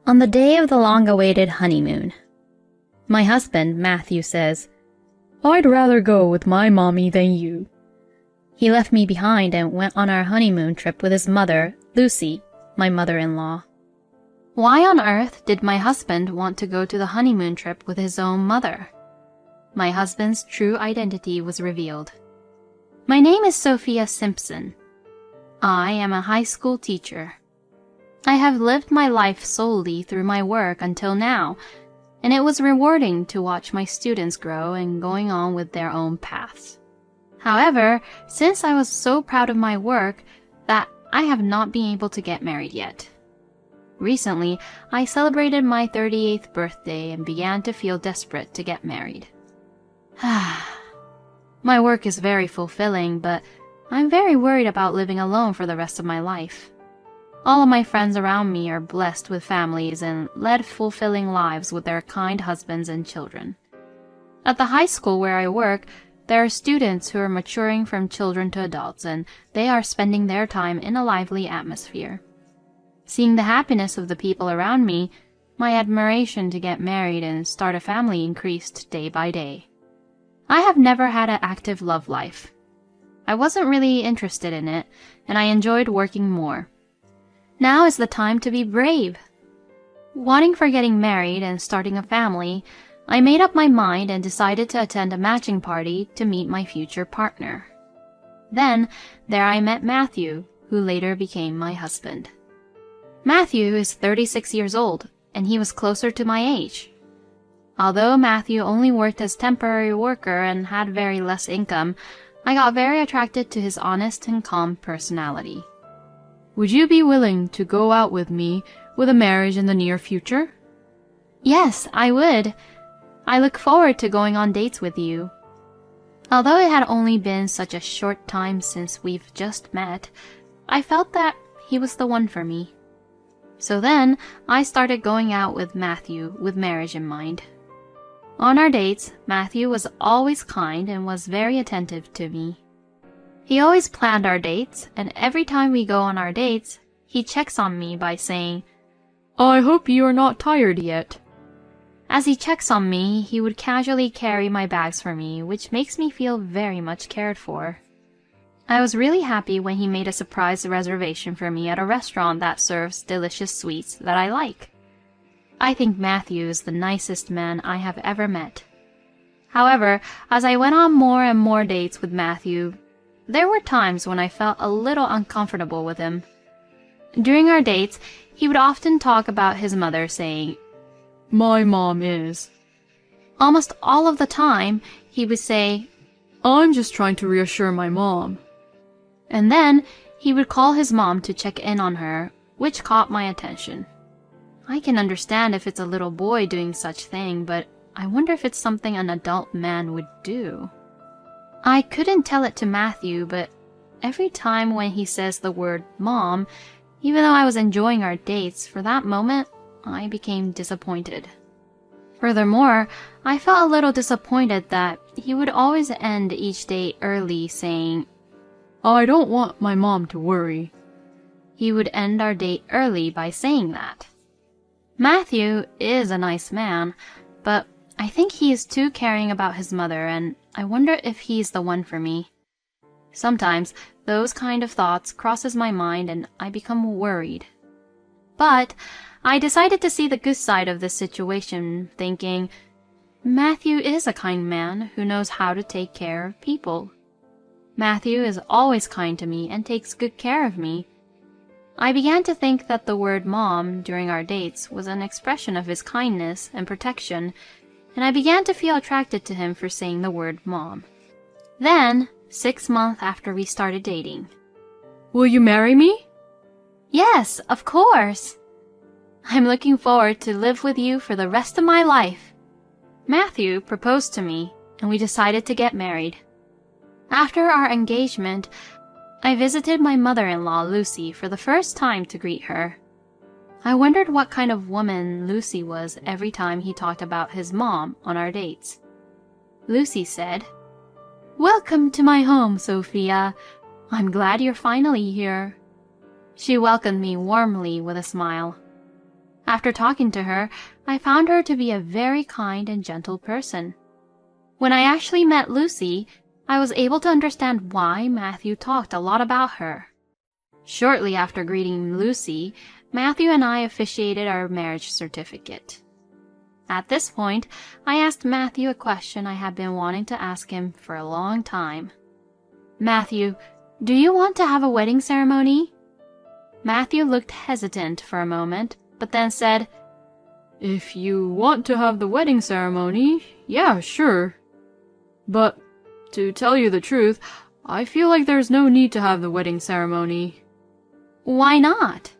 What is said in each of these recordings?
On the day of the long-awaited honeymoon, my husband, Matthew, says, "I'd rather go with my mommy than you." He left me behind and went on our honeymoon trip with his mother, Lucy, my mother-in-law. Why on earth did my husband want to go to the honeymoon trip with his own mother? My husband's true identity was revealed. My name is Sophia Simpson. I am a high school teacher. I have lived my life solely through my work until now, and it was rewarding to watch my students grow and going on with their own paths. However, since I was so proud of my work that I have not been able to get married yet. Recently, I celebrated my 38th birthday and began to feel desperate to get married. My work is very fulfilling, but I'm very worried about living alone for the rest of my life. All of my friends around me are blessed with families and led fulfilling lives with their kind husbands and children. At the high school where I work, there are students who are maturing from children to adults, and they are spending their time in a lively atmosphere. Seeing the happiness of the people around me, my admiration to get married and start a family increased day by day. I have never had an active love life. I wasn't really interested in it, and I enjoyed working more. Now is the time to be brave. Wanting for getting married and starting a family, I made up my mind and decided to attend a matching party to meet my future partner. Then, there I met Matthew, who later became my husband. Matthew is 36 years old, and he was closer to my age. Although Matthew only worked as temporary worker and had very less income, I got very attracted to his honest and calm personality. "Would you be willing to go out with me with a marriage in the near future?" "Yes, I would. I look forward to going on dates with you." Although it had only been such a short time since we've just met, I felt that he was the one for me. So then, I started going out with Matthew with marriage in mind. On our dates, Matthew was always kind and was very attentive to me. He always planned our dates, and every time we go on our dates, he checks on me by saying, "I hope you are not tired yet." As he checks on me, he would casually carry my bags for me, which makes me feel very much cared for. I was really happy when he made a surprise reservation for me at a restaurant that serves delicious sweets that I like. I think Matthew is the nicest man I have ever met. However, as I went on more and more dates with Matthew, there were times when I felt a little uncomfortable with him. During our dates, he would often talk about his mother, saying, "My mom is." Almost all of the time, he would say, "I'm just trying to reassure my mom." And then, he would call his mom to check in on her, which caught my attention. I can understand if it's a little boy doing such thing, but I wonder if it's something an adult man would do. I couldn't tell it to Matthew, but every time when he says the word mom, even though I was enjoying our dates, for that moment, I became disappointed. Furthermore, I felt a little disappointed that he would always end each date early saying, "I don't want my mom to worry." He would end our date early by saying that. Matthew is a nice man, but I think he is too caring about his mother, and I wonder if he's the one for me. Sometimes those kind of thoughts crosses my mind and I become worried. But I decided to see the good side of this situation, thinking, Matthew is a kind man who knows how to take care of people. Matthew is always kind to me and takes good care of me. I began to think that the word mom during our dates was an expression of his kindness and protection, and I began to feel attracted to him for saying the word mom. Then, 6 months after we started dating. "Will you marry me?" "Yes, of course. I'm looking forward to live with you for the rest of my life." Matthew proposed to me, and we decided to get married. After our engagement, I visited my mother-in-law, Lucy, for the first time to greet her. I wondered what kind of woman Lucy was every time he talked about his mom on our dates. Lucy said, "Welcome to my home, Sophia. I'm glad you're finally here." She welcomed me warmly with a smile. after talking to her, I found her to be a very kind and gentle person. When I actually met Lucy, I was able to understand why Matthew talked a lot about her. Shortly after greeting Lucy, Matthew and I officiated our marriage certificate. At this point, I asked Matthew a question I had been wanting to ask him for a long time. Matthew, do you want to have a wedding ceremony? Matthew looked hesitant for a moment, but then said, If you want to have the wedding ceremony, yeah, sure. But, to tell you the truth, I feel like there's no need to have the wedding ceremony. Why not?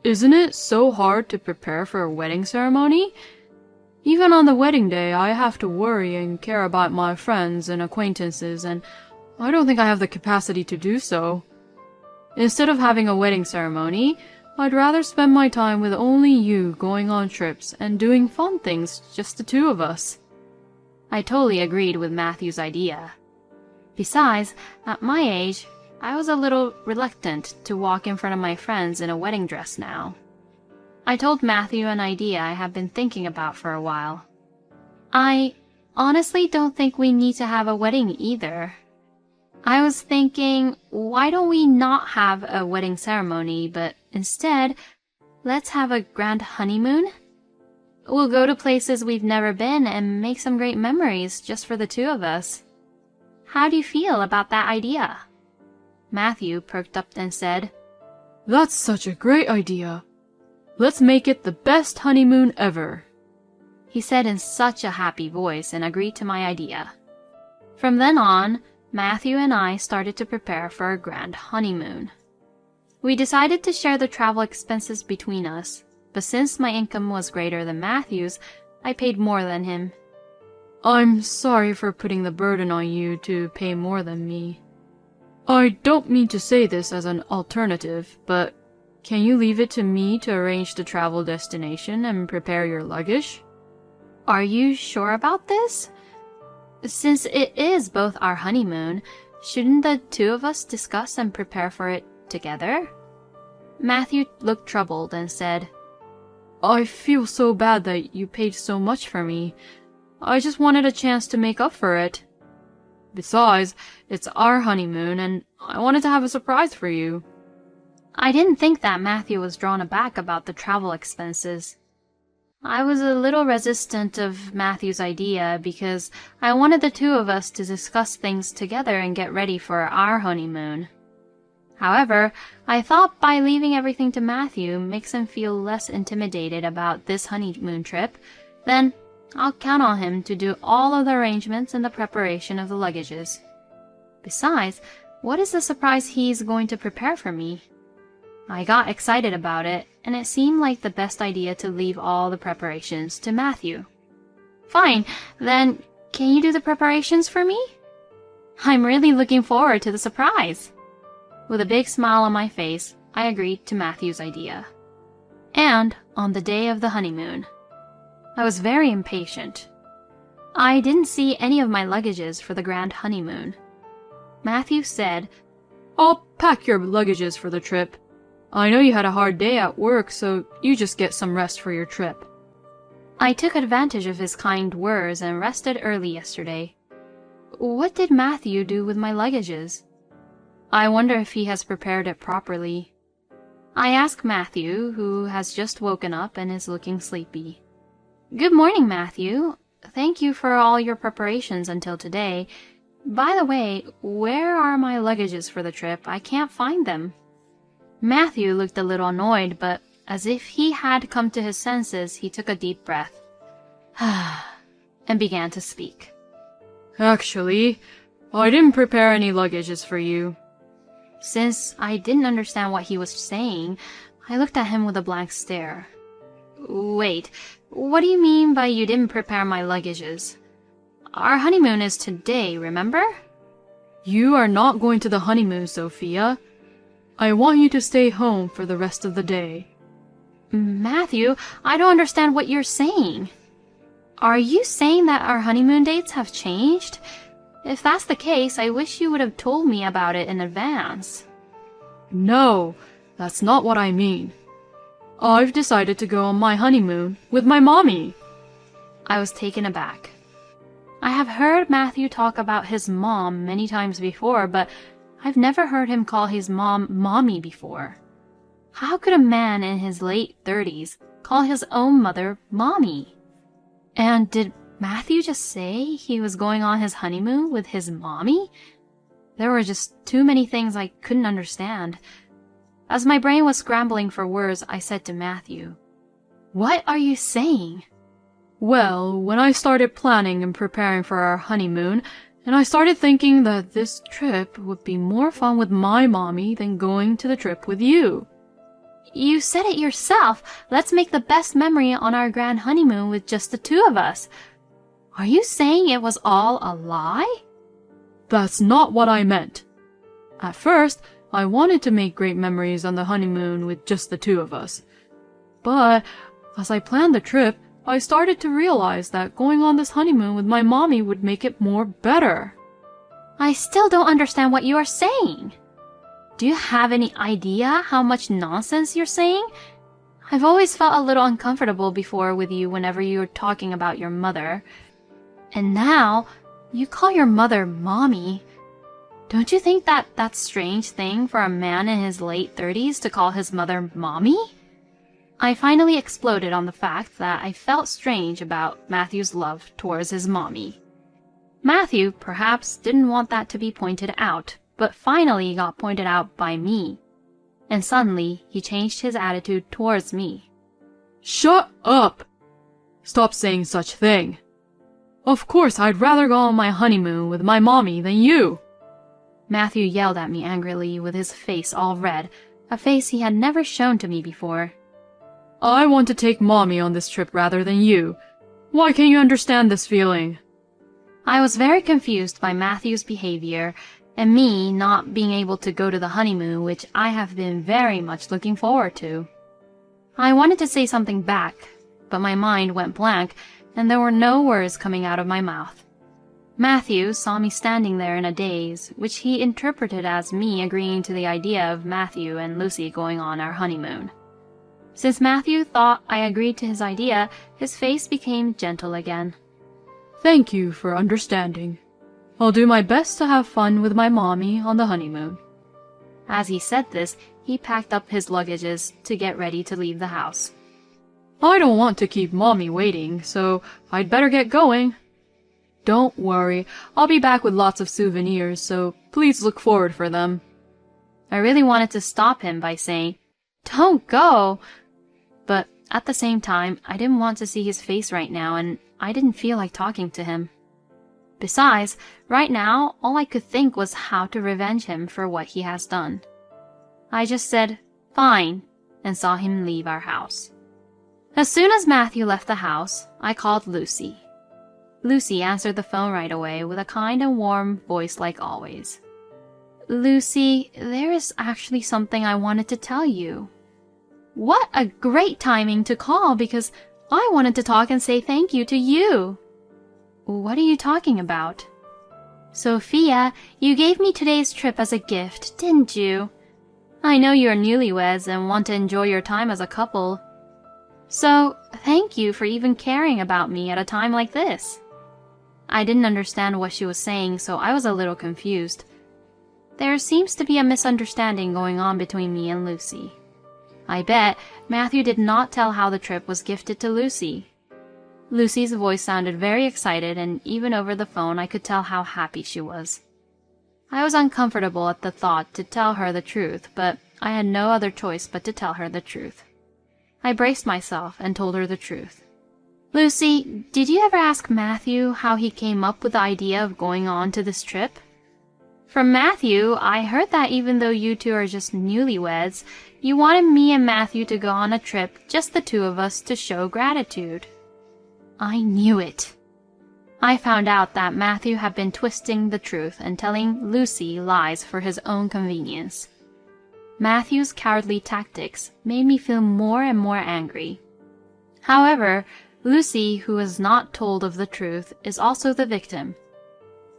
Isn't it so hard to prepare for a wedding ceremony? Even on the wedding day, I have to worry and care about my friends and acquaintances, and I don't think I have the capacity to do so. Instead of having a wedding ceremony, I'd rather spend my time with only you going on trips and doing fun things, just the two of us. I totally agreed with Matthew's idea. Besides, at my age, I was a little reluctant to walk in front of my friends in a wedding dress now. I told Matthew an idea I had been thinking about for a while. I honestly don't think we need to have a wedding either. I was thinking, why don't we not have a wedding ceremony, but instead, let's have a grand honeymoon? We'll go to places we've never been and make some great memories just for the two of us. How do you feel about that idea? Matthew perked up and said, That's such a great idea. Let's make it the best honeymoon ever. He said in such a happy voice and agreed to my idea. From then on, Matthew and I started to prepare for a grand honeymoon. We decided to share the travel expenses between us, but since my income was greater than Matthew's, I paid more than him. I'm sorry for putting the burden on you to pay more than me. I don't mean to say this as an alternative, but can you leave it to me to arrange the travel destination and prepare your luggage? Are you sure about this? Since it is both our honeymoon, shouldn't the two of us discuss and prepare for it together? Matthew looked troubled and said, I feel so bad that you paid so much for me. I just wanted a chance to make up for it. Besides, it's our honeymoon, and I wanted to have a surprise for you. I didn't think that Matthew was drawn aback about the travel expenses. I was a little resistant of Matthew's idea because I wanted the two of us to discuss things together and get ready for our honeymoon. However, I thought by leaving everything to Matthew makes him feel less intimidated about this honeymoon trip, then I'll count on him to do all of the arrangements and the preparation of the luggages. Besides, what is the surprise he's going to prepare for me? I got excited about it, and it seemed like the best idea to leave all the preparations to Matthew. Fine, then can you do the preparations for me? I'm really looking forward to the surprise. With a big smile on my face, I agreed to Matthew's idea. And on the day of the honeymoon, I was very impatient. I didn't see any of my luggages for the grand honeymoon. Matthew said, I'll pack your luggages for the trip. I know you had a hard day at work, so you just get some rest for your trip. I took advantage of his kind words and rested early yesterday. What did Matthew do with my luggages? I wonder if he has prepared it properly. I asked Matthew, who has just woken up and is looking sleepy. Good morning, Matthew. Thank you for all your preparations until today. By the way, where are my luggages for the trip? I can't find them. Matthew looked a little annoyed, but as if he had come to his senses, he took a deep breath and began to speak. Actually, I didn't prepare any luggages for you. Since I didn't understand what he was saying, I looked at him with a blank stare. Wait, what do you mean by you didn't prepare my luggages? Our honeymoon is today, remember? You are not going to the honeymoon, Sophia. I want you to stay home for the rest of the day. Matthew, I don't understand what you're saying. Are you saying that our honeymoon dates have changed? If that's the case, I wish you would have told me about it in advance. No, that's not what I mean. I've decided to go on my honeymoon with my mommy. I was taken aback. I have heard Matthew talk about his mom many times before, but I've never heard him call his mom mommy before. How could a man in his late 30s call his own mother mommy? And did Matthew just say he was going on his honeymoon with his mommy? There were just too many things I couldn't understand. As my brain was scrambling for words, I said to Matthew, "What are you saying?" Well, when I started planning and preparing for our honeymoon, and I started thinking that this trip would be more fun with my mommy than going to the trip with you. You said it yourself. Let's make the best memory on our grand honeymoon with just the two of us. Are you saying it was all a lie? That's not what I meant. At first, I wanted to make great memories on the honeymoon with just the two of us. But as I planned the trip, I started to realize that going on this honeymoon with my mommy would make it more better. I still don't understand what you are saying. Do you have any idea how much nonsense you're saying? I've always felt a little uncomfortable before with you whenever you were talking about your mother. And now, you call your mother mommy. Don't you think that that's a strange thing for a man in his late 30s to call his mother mommy? I finally exploded on the fact that I felt strange about Matthew's love towards his mommy. Matthew perhaps didn't want that to be pointed out, but finally got pointed out by me. And suddenly, he changed his attitude towards me. Shut up! Stop saying such thing. Of course I'd rather go on my honeymoon with my mommy than you. Matthew yelled at me angrily with his face all red, a face he had never shown to me before. I want to take mommy on this trip rather than you. Why can't you understand this feeling? I was very confused by Matthew's behavior and me not being able to go to the honeymoon, which I have been very much looking forward to. I wanted to say something back, but my mind went blank and there were no words coming out of my mouth. Matthew saw me standing there in a daze, which he interpreted as me agreeing to the idea of Matthew and Lucy going on our honeymoon. Since Matthew thought I agreed to his idea, his face became gentle again. Thank you for understanding. I'll do my best to have fun with my mommy on the honeymoon. As he said this, he packed up his luggages to get ready to leave the house. I don't want to keep mommy waiting, so I'd better get going. Don't worry, I'll be back with lots of souvenirs, so please look forward for them. I really wanted to stop him by saying, "Don't go!" But at the same time, I didn't want to see his face right now, and I didn't feel like talking to him. Besides, right now, all I could think was how to revenge him for what he has done. I just said, "Fine," and saw him leave our house. As soon as Matthew left the house, I called Lucy. Lucy answered the phone right away with a kind and warm voice like always. "Lucy, there is actually something I wanted to tell you." What a great timing to call, because I wanted to talk and say thank you to you. What are you talking about? Sophia, you gave me today's trip as a gift, didn't you? I know you're newlyweds and want to enjoy your time as a couple. So, thank you for even caring about me at a time like this. I didn't understand what she was saying, so I was a little confused. There seems to be a misunderstanding going on between me and Lucy. I bet Matthew did not tell how the trip was gifted to Lucy. Lucy's voice sounded very excited, and even over the phone I could tell how happy she was. I was uncomfortable at the thought to tell her the truth, but I had no other choice but to tell her the truth. I braced myself and told her the truth. Lucy, did you ever ask Matthew how he came up with the idea of going on to this trip? From Matthew, I heard that even though you two are just newlyweds, you wanted me and Matthew to go on a trip, just the two of us, to show gratitude. I knew it. I found out that Matthew had been twisting the truth and telling Lucy lies for his own convenience. Matthew's cowardly tactics made me feel more and more angry. However, Lucy, who was not told of the truth, is also the victim.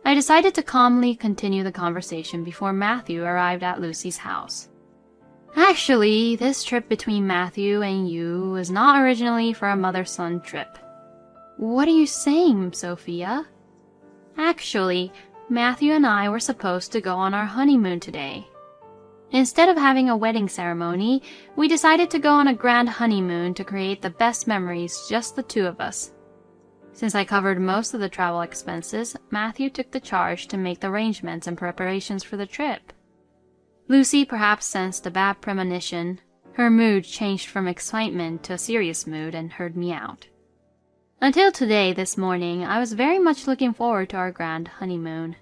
I decided to calmly continue the conversation before Matthew arrived at Lucy's house. Actually, this trip between Matthew and you was not originally for a mother-son trip. What are you saying, Sophia? Actually, Matthew and I were supposed to go on our honeymoon today. Instead of having a wedding ceremony, we decided to go on a grand honeymoon to create the best memories, just the two of us. Since I covered most of the travel expenses, Matthew took the charge to make the arrangements and preparations for the trip. Lucy perhaps sensed a bad premonition. Her mood changed from excitement to a serious mood and heard me out. Until today, this morning, I was very much looking forward to our grand honeymoon.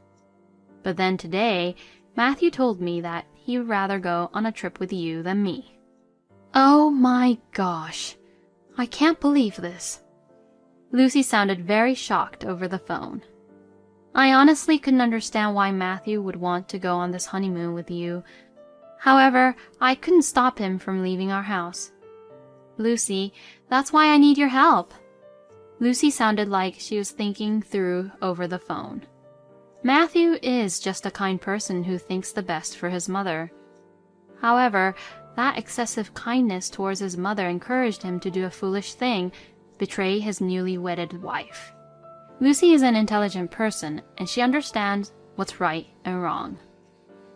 But then today, Matthew told me that he would rather go on a trip with you than me. Oh my gosh, I can't believe this. Lucy sounded very shocked over the phone. I honestly couldn't understand why Matthew would want to go on this honeymoon with you. However, I couldn't stop him from leaving our house. Lucy, that's why I need your help. Lucy sounded like she was thinking through over the phone. Matthew is just a kind person who thinks the best for his mother. However, that excessive kindness towards his mother encouraged him to do a foolish thing, betray his newly wedded wife. Lucy is an intelligent person, and she understands what's right and wrong.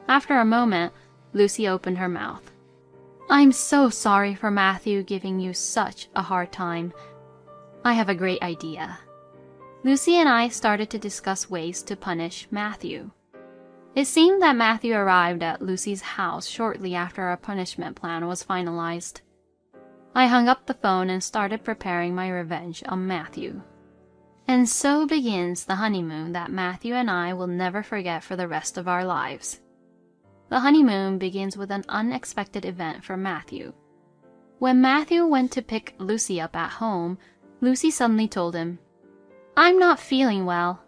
After a moment, Lucy opened her mouth. I'm so sorry for Matthew giving you such a hard time. I have a great idea. Lucy and I started to discuss ways to punish Matthew. It seemed that Matthew arrived at Lucy's house shortly after our punishment plan was finalized. I hung up the phone and started preparing my revenge on Matthew. And so begins the honeymoon that Matthew and I will never forget for the rest of our lives. The honeymoon begins with an unexpected event for Matthew. When Matthew went to pick Lucy up at home, Lucy suddenly told him, I'm not feeling well.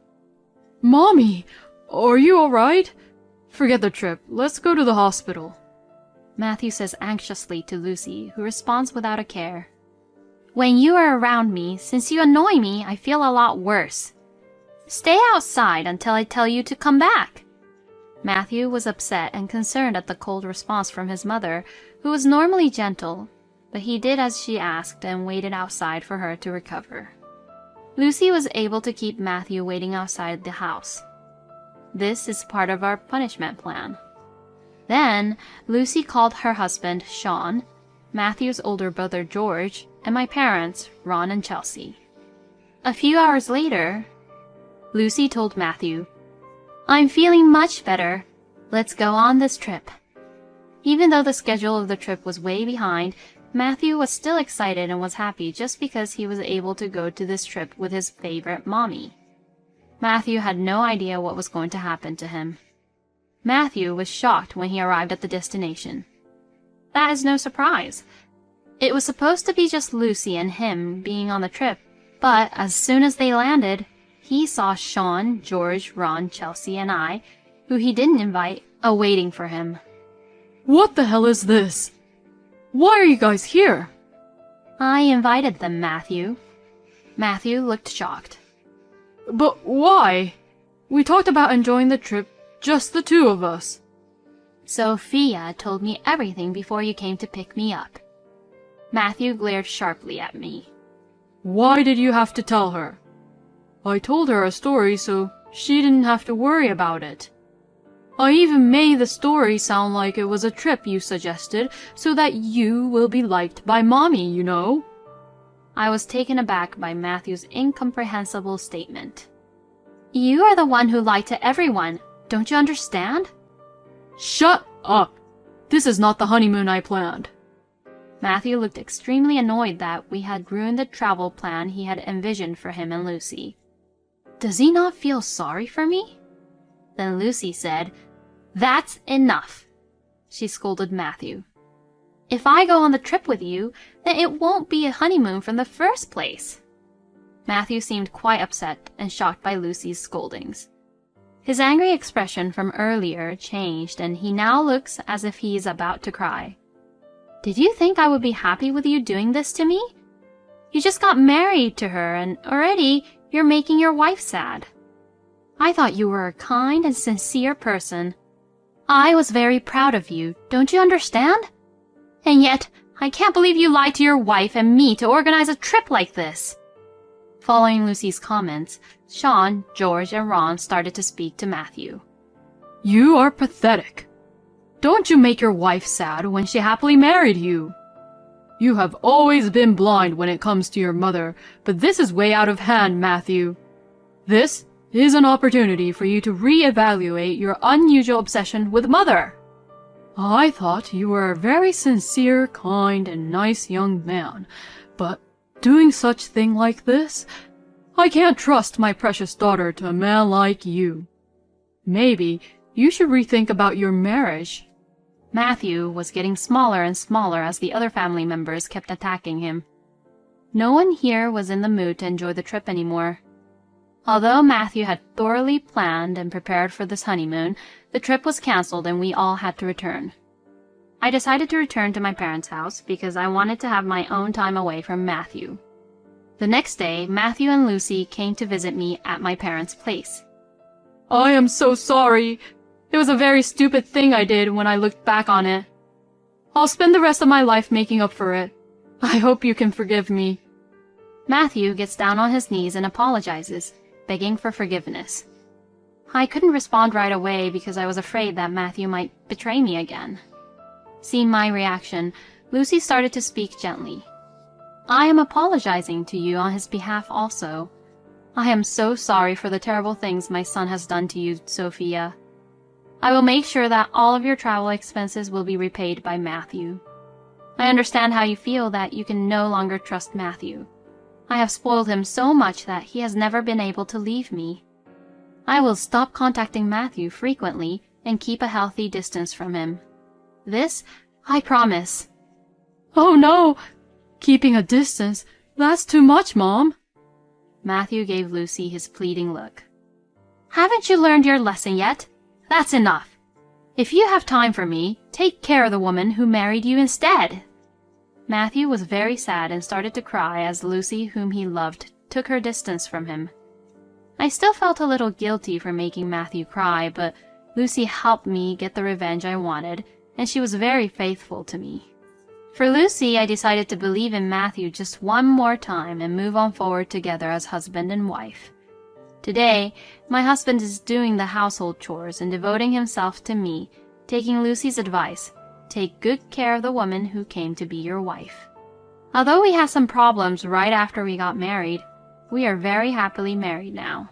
Mommy, are you alright? Forget the trip. Let's go to the hospital. Matthew says anxiously to Lucy, who responds without a care. When you are around me, since you annoy me, I feel a lot worse. Stay outside until I tell you to come back. Matthew was upset and concerned at the cold response from his mother, who was normally gentle, but he did as she asked and waited outside for her to recover. Lucy was able to keep Matthew waiting outside the house. This is part of our punishment plan. Then, Lucy called her husband, Sean, Matthew's older brother, George, and my parents, Ron and Chelsea. A few hours later, Lucy told Matthew, I'm feeling much better. Let's go on this trip. Even though the schedule of the trip was way behind, Matthew was still excited and was happy just because he was able to go to this trip with his favorite mommy. Matthew had no idea what was going to happen to him. Matthew was shocked when he arrived at the destination. That is no surprise. It was supposed to be just Lucy and him being on the trip, but as soon as they landed, he saw Sean, George, Ron, Chelsea, and I, who he didn't invite, awaiting for him. What the hell is this? Why are you guys here? I invited them, Matthew. Matthew looked shocked. But why? We talked about enjoying the trip, just the two of us. Sophia told me everything before you came to pick me up. Matthew glared sharply at me. Why did you have to tell her? I told her a story so she didn't have to worry about it. I even made the story sound like it was a trip you suggested so that you will be liked by Mommy, you know. I was taken aback by Matthew's incomprehensible statement. You are the one who lied to everyone. Don't you understand? Shut up! This is not the honeymoon I planned. Matthew looked extremely annoyed that we had ruined the travel plan he had envisioned for him and Lucy. Does he not feel sorry for me? Then Lucy said, That's enough. She scolded Matthew. If I go on the trip with you, then it won't be a honeymoon from the first place. Matthew seemed quite upset and shocked by Lucy's scoldings. His angry expression from earlier changed, and he now looks as if he is about to cry. Did you think I would be happy with you doing this to me? You just got married to her, and already you're making your wife sad. I thought you were a kind and sincere person. I was very proud of you, don't you understand? And yet, I can't believe you lied to your wife and me to organize a trip like this. Following Lucy's comments, Sean, George, and Ron started to speak to Matthew. You are pathetic. Don't you make your wife sad when she happily married you. You have always been blind when it comes to your mother, but this is way out of hand, Matthew. This is an opportunity for you to re-evaluate your unusual obsession with Mother. I thought you were a very sincere, kind, and nice young man, but doing such thing like this? I can't trust my precious daughter to a man like you. Maybe you should rethink about your marriage. Matthew was getting smaller and smaller as the other family members kept attacking him. No one here was in the mood to enjoy the trip anymore. Although Matthew had thoroughly planned and prepared for this honeymoon, the trip was canceled and we all had to return. I decided to return to my parents' house because I wanted to have my own time away from Matthew. The next day, Matthew and Lucy came to visit me at my parents' place. I am so sorry. It was a very stupid thing I did when I looked back on it. I'll spend the rest of my life making up for it. I hope you can forgive me. Matthew gets down on his knees and apologizes, begging for forgiveness. I couldn't respond right away because I was afraid that Matthew might betray me again. Seeing my reaction, Lucy started to speak gently. I am apologizing to you on his behalf also. I am so sorry for the terrible things my son has done to you, Sophia. I will make sure that all of your travel expenses will be repaid by Matthew. I understand how you feel that you can no longer trust Matthew. I have spoiled him so much that he has never been able to leave me. I will stop contacting Matthew frequently and keep a healthy distance from him. This, I promise. Oh no! Keeping a distance, that's too much, Mom. Matthew gave Lucy his pleading look. Haven't you learned your lesson yet? That's enough. If you have time for me, take care of the woman who married you instead. Matthew was very sad and started to cry as Lucy, whom he loved, took her distance from him. I still felt a little guilty for making Matthew cry, but Lucy helped me get the revenge I wanted, and she was very faithful to me. For Lucy, I decided to believe in Matthew just one more time and move on forward together as husband and wife. Today, my husband is doing the household chores and devoting himself to me, taking Lucy's advice. Take good care of the woman who came to be your wife. Although we had some problems right after we got married, we are very happily married now.